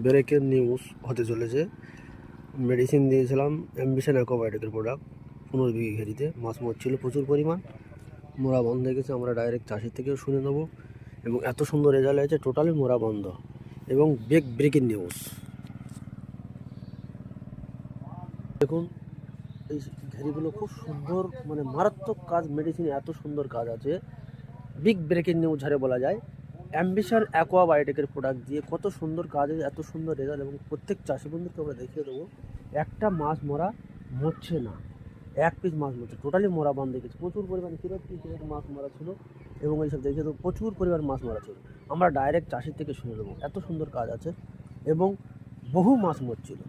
ব্রেকের নিউজ হতে চলেছে। মেডিসিন দিয়েছিলাম অ্যাম্বিশন অ্যাকোয়াবায়োটিকের প্রোডাক্ট 15 বিঘে ঘেরিতে। মাছ মরছিল প্রচুর পরিমাণ, মোরা বন্ধ হয়ে গেছে। আমরা ডাইরেক্ট চাষির থেকেও শুনে নেবো এবং এত সুন্দর রেজাল্ট হয়েছে, টোটালি মোরা বন্ধ এবং ব্রেকিং নিউজ। দেখুন এই ঘেরিগুলো খুব সুন্দর, মানে মারাত্মক কাজ, মেডিসিনে এত সুন্দর কাজ আছে। বিগ ব্রেকিং নিউজ ঝাড়ে বলা যায়। অ্যাম্বিশন অ্যাকোয়াবায়োটিকের প্রোডাক্ট দিয়ে কত সুন্দর কাজ, এত সুন্দর রেজাল্ট এবং প্রত্যেক চাষি বন্ধুকে আমরা দেখিয়ে দেবো একটা মাছ মরা মরছে না, এক পিস মাছ মরছে, টোটালি মরা বন্ধ হয়ে গেছে। প্রচুর পরিমাণে কিরত মাছ মরা ছিল এবং এইসব দেখিয়ে দেবো প্রচুর পরিমাণ মাছ মরা ছিল। আমরা ডাইরেক্ট চাষির থেকে শুনে দেবো এত সুন্দর কাজ আছে এবং বহু মাছ মরছিল,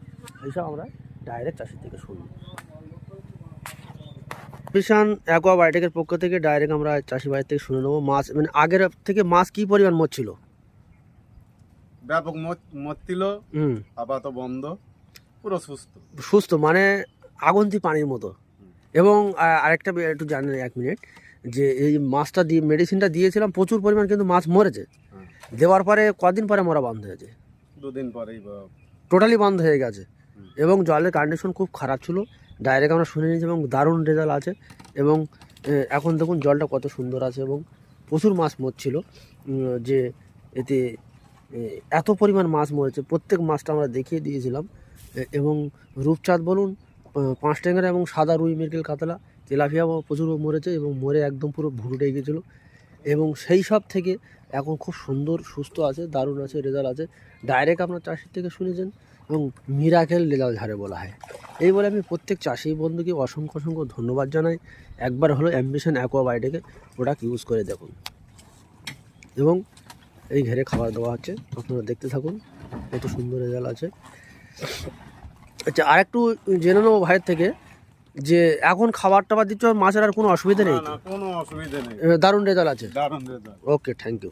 এইসব আমরা ডাইরেক্ট চাষির থেকে শুনবো। অ্যাম্বিশন অ্যাকোয়াবায়োটিকের পক্ষ থেকে ডাইরেক্ট আমরা চাষি ভাই থেকে শুনে নেবো মাছ, মানে আগের থেকে মাছ কি পরিমাণ মরছিল। ব্যাপক মরছিল, আপাতত বন্ধ, পুরো সুস্থ সুস্থ, মানে আগন্তি পানির মতো। এবং আরেকটা একটু জানেন 1 মিনিট, যে এই মাছটা দিয়ে মেডিসিনটা দিয়েছিলাম প্রচুর পরিমাণ, কিন্তু মাছ মরেছে। দেওয়ার পরে কদিন পরে মরা বন্ধ হয়েছে? 2 দিন পরেই টোটালি বন্ধ হয়ে গেছে এবং জলের কন্ডিশন খুব খারাপ ছিল। ডাইরেক্ট আমরা শুনে নিয়েছি এবং দারুণ রেজাল্ট আছে। এবং এখন দেখুন জলটা কত সুন্দর আছে এবং প্রচুর মাছ মরছিল, যে এতে এত পরিমাণ মাছ মরেছে। প্রত্যেক মাছটা আমরা দেখিয়ে দিয়েছিলাম এবং রূপচাঁদ বলুন, 5 ট্যাংরা এবং সাদা রুই, মৃগেল, কাতলা, তেলাপিয়াও প্রচুর মরেছে এবং মরে একদম পুরো ভুরুটে গিয়েছিলো। এবং সেই সব থেকে এখন খুব সুন্দর সুস্থ আছে, দারুণ আছে, রেজাল্ট আছে। ডাইরেক্ট আপনার চাষির থেকে শুনেছেন এবং মিরাকেল রেজাল্ট ঝাড়ে বলা হয়। এই বলে আমি প্রত্যেক চাষি বন্ধুকে অসংখ্য অসংখ্য ধন্যবাদ জানাই। একবার হলো অ্যাম্বিশন অ্যাকোয়াবায়োটিকের প্রোডাক্ট ইউজ করে দেখুন এবং এই ঘেরে খাবার দেওয়া হচ্ছে, আপনারা দেখতে থাকুন, কত সুন্দর রেজাল্ট আছে। আচ্ছা, আরেকটু জেনে নেবো ভাইয়ের থেকে যে এখন খাবার টাবার দিচ্ছ, মাছের আর কোনো অসুবিধা নেই? কোনো অসুবিধা নেই, দারুণ রেজাল্ট আছে। দারুণ রেজাল্ট। Okay, thank you.